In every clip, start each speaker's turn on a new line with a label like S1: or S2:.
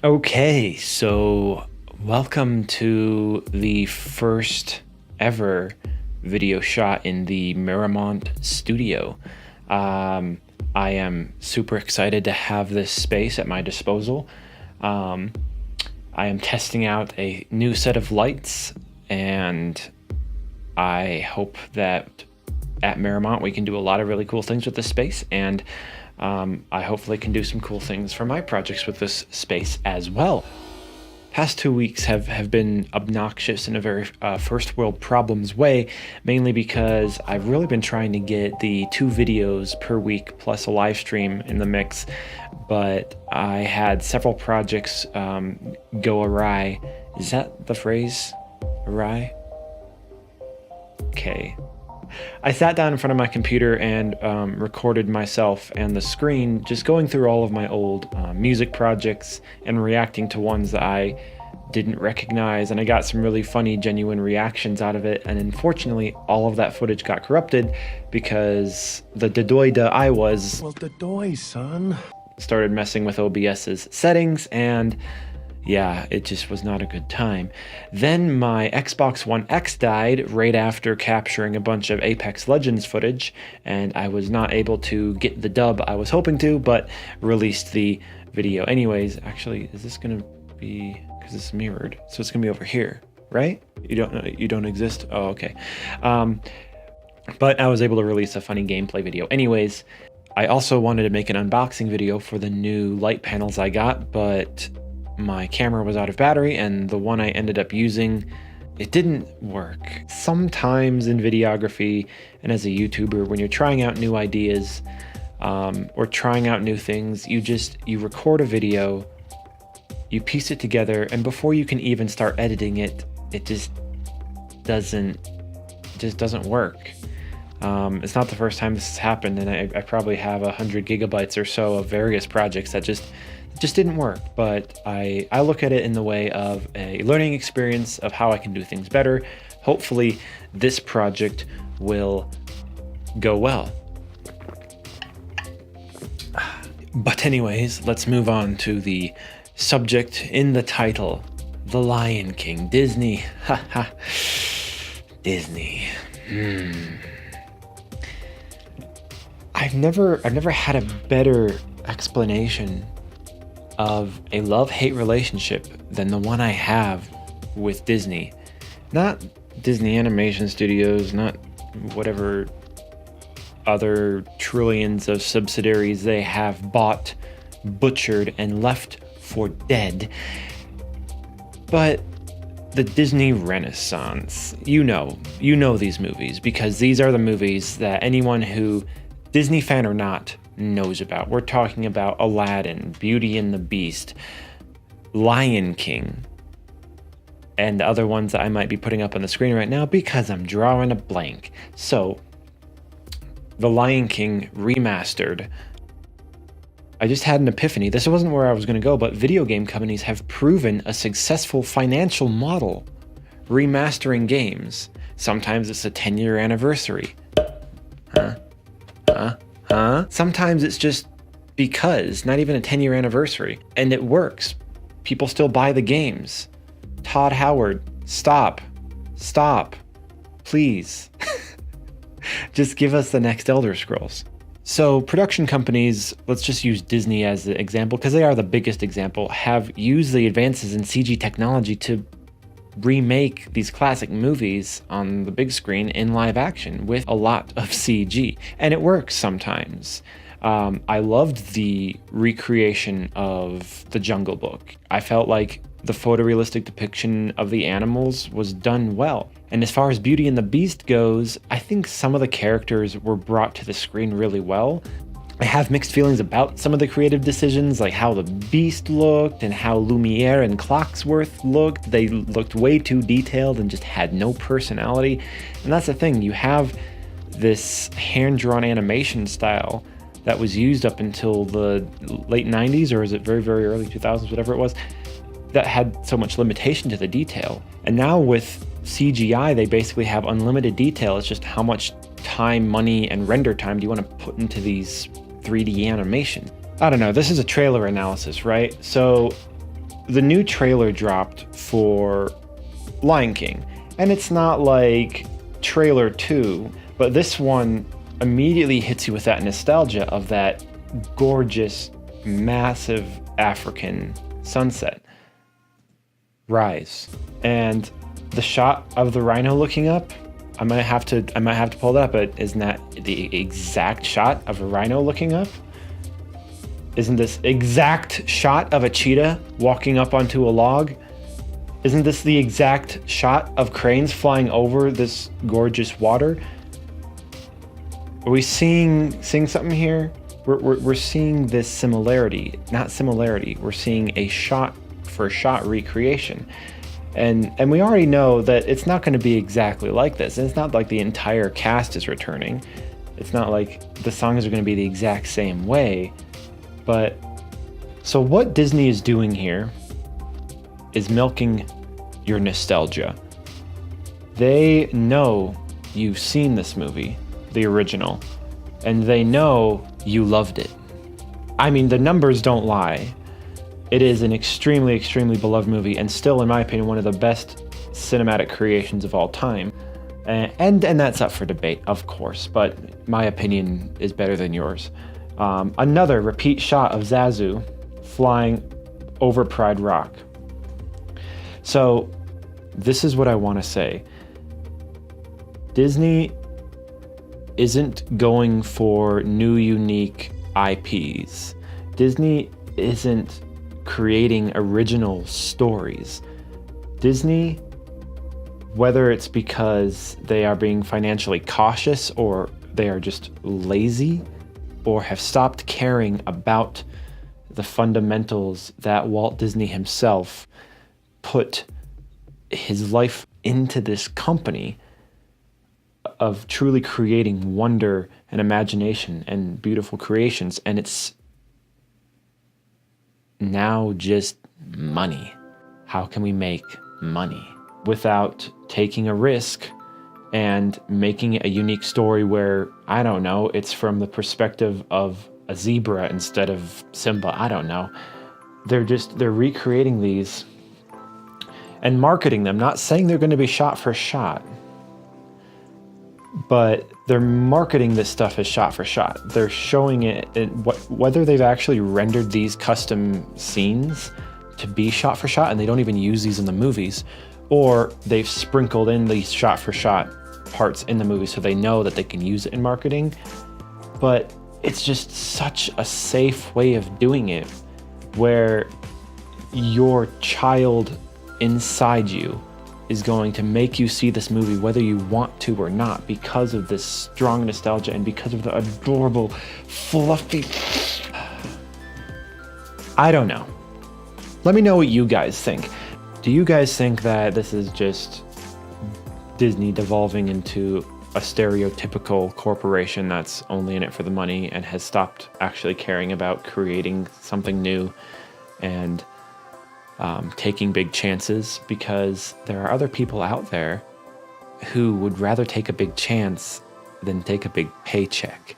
S1: Okay, so welcome to the first ever video shot in the Miramont studio. I am super excited to have this space at my disposal. I am testing out a new set of lights, and I hope that at Miramont we can do a lot of really cool things with this space, and I hopefully can do some cool things for my projects with this space as well. Past 2 weeks have been obnoxious in a very first world problems way, mainly because I've really been trying to get the 2 videos per week plus a live stream in the mix, but I had several projects go awry. Is that the phrase? Awry? Okay. I sat down in front of my computer and recorded myself and the screen, just going through all of my old music projects and reacting to ones that I didn't recognize, and I got some really funny, genuine reactions out of it. And unfortunately, all of that footage got corrupted because the dedoida I was started messing with OBS's settings, and yeah, it just was not a good time. Then my Xbox One X died right after capturing a bunch of Apex Legends footage, and I was not able to get the dub I was hoping to, but released the video anyways. Actually, is this gonna be, because it's mirrored, so it's gonna be over here, right? You don't exist? Oh, okay. But I was able to release a funny gameplay video anyways. I also wanted to make an unboxing video for the new light panels I got, but my camera was out of battery, and the one I ended up using, it didn't work. Sometimes in videography and as a YouTuber, when you're trying out new ideas or trying out new things, you record a video, you piece it together, and before you can even start editing it, it just doesn't work. It's not the first time this has happened, and I probably have 100 gigabytes or so of various projects that just didn't work. But I look at it in the way of a learning experience of how I can do things better. Hopefully this project will go well. But anyways, let's move on to the subject in the title, The Lion King. Disney. Haha. Disney. I've never had a better explanation of a love-hate relationship than the one I have with Disney. Not Disney Animation Studios, not whatever other trillions of subsidiaries they have bought, butchered, and left for dead, but the Disney Renaissance. You know these movies, because these are the movies that anyone who, Disney fan or not, knows about. We're talking about Aladdin, Beauty and the Beast, Lion King, and the other ones that I might be putting up on the screen right now because I'm drawing a blank. So, The Lion King remastered. I just had an epiphany. This wasn't where I was going to go, but video game companies have proven a successful financial model remastering games. Sometimes it's a 10-year anniversary. Sometimes it's just because, not even a 10-year anniversary, and it works. People still buy the games. Todd Howard, stop, please. Just give us the next Elder Scrolls. So production companies, let's just use Disney as the example, because they are the biggest example, have used the advances in CG technology to remake these classic movies on the big screen in live action with a lot of CG, and it works sometimes. I loved the recreation of The Jungle Book. I felt like the photorealistic depiction of the animals was done well. And as far as Beauty and the Beast goes, I think some of the characters were brought to the screen really well. I have mixed feelings about some of the creative decisions, like how the Beast looked and how Lumiere and Clocksworth looked. They looked way too detailed and just had no personality. And that's the thing, you have this hand-drawn animation style that was used up until the late 90s, or is it very, very early 2000s, whatever it was, that had so much limitation to the detail. And now with CGI, they basically have unlimited detail. It's just how much time, money, and render time do you want to put into these 3D animation? I don't know, this is a trailer analysis, right? So the new trailer dropped for Lion King, and it's not like trailer 2, but this one immediately hits you with that nostalgia of that gorgeous, massive African sunset rise. And the shot of the rhino looking up, I might have to pull that up, but isn't that the exact shot of a rhino looking up? Isn't this exact shot of a cheetah walking up onto a log? Isn't this the exact shot of cranes flying over this gorgeous water? Are we seeing something here? We're seeing this similarity, not similarity. We're seeing a shot for shot recreation. And we already know that it's not going to be exactly like this. And it's not like the entire cast is returning. It's not like the songs are going to be the exact same way. But so what Disney is doing here is milking your nostalgia. They know you've seen this movie, the original, and they know you loved it. I mean, the numbers don't lie. It is an extremely, extremely beloved movie, and still, in my opinion, one of the best cinematic creations of all time. And that's up for debate, of course, but my opinion is better than yours. Another repeat shot of Zazu flying over Pride Rock. So this is what I want to say. Disney isn't going for new, unique IPs. Disney isn't creating original stories. Disney, whether it's because they are being financially cautious or they are just lazy or have stopped caring about the fundamentals that Walt Disney himself put his life into this company of truly creating wonder and imagination and beautiful creations, and it's now just money. How can we make money without taking a risk and making it a unique story where, I don't know, it's from the perspective of a zebra instead of Simba? I don't know. They're recreating these and marketing them, not saying they're going to be shot for shot, but they're marketing this stuff as shot for shot. They're showing it, whether they've actually rendered these custom scenes to be shot for shot, and they don't even use these in the movies, or they've sprinkled in these shot for shot parts in the movie so they know that they can use it in marketing. But it's just such a safe way of doing it, where your child inside you is going to make you see this movie whether you want to or not, because of this strong nostalgia and because of the adorable, fluffy... I don't know. Let me know what you guys think. Do you guys think that this is just Disney devolving into a stereotypical corporation that's only in it for the money and has stopped actually caring about creating something new and taking big chances? Because there are other people out there who would rather take a big chance than take a big paycheck.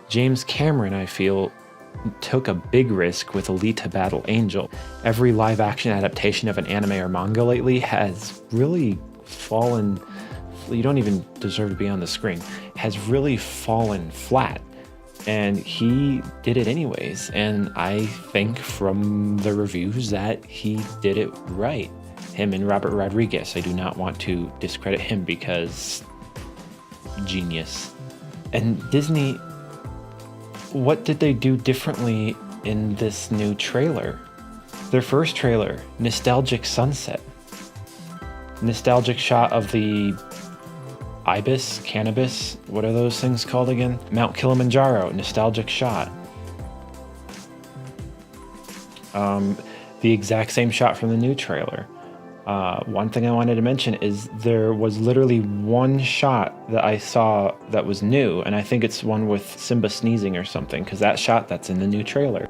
S1: James Cameron, I feel, took a big risk with Alita Battle Angel. Every live action adaptation of an anime or manga lately has really fallen, you don't even deserve to be on the screen, has really fallen flat. And he did it anyways. And I think from the reviews that he did it right. Him and Robert Rodriguez. I do not want to discredit him because genius. And Disney, what did they do differently in this new trailer? Their first trailer, nostalgic sunset. Nostalgic shot of the ibis, cannabis, what are those things called again? Mount Kilimanjaro, nostalgic shot. The exact same shot from the new trailer. One thing I wanted to mention is there was literally one shot that I saw that was new, and I think it's one with Simba sneezing or something, because that shot, that's in the new trailer.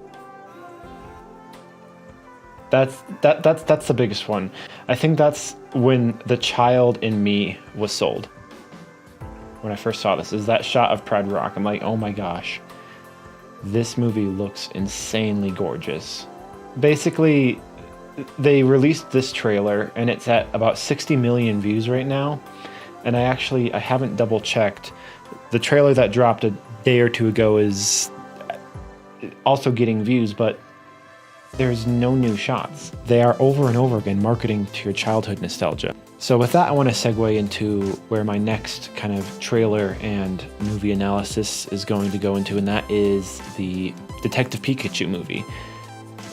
S1: That's the biggest one. I think that's when the child in me was sold. When I first saw this, is that shot of Pride Rock. I'm like, oh my gosh, this movie looks insanely gorgeous. Basically, they released this trailer and it's at about 60 million views right now. And I haven't double checked. The trailer that dropped a day or two ago is also getting views, but there's no new shots. They are over and over again marketing to your childhood nostalgia. So with that, I want to segue into where my next kind of trailer and movie analysis is going to go into, and that is the Detective Pikachu movie.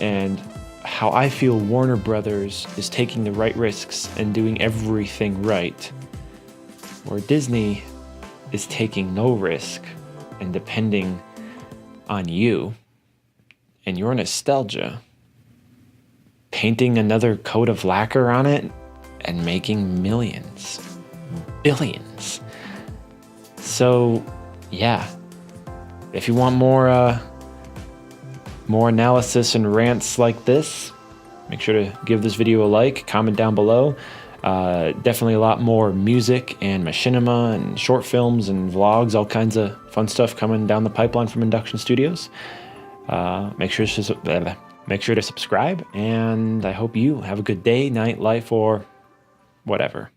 S1: And how I feel Warner Brothers is taking the right risks and doing everything right, where Disney is taking no risk and depending on you and your nostalgia, painting another coat of lacquer on it and making millions, billions. So yeah, if you want more analysis and rants like this, make sure to give this video a like, comment down below. Definitely a lot more music and machinima and short films and vlogs, all kinds of fun stuff coming down the pipeline from Induction Studios. Make sure to subscribe, and I hope you have a good day, night, life, or whatever.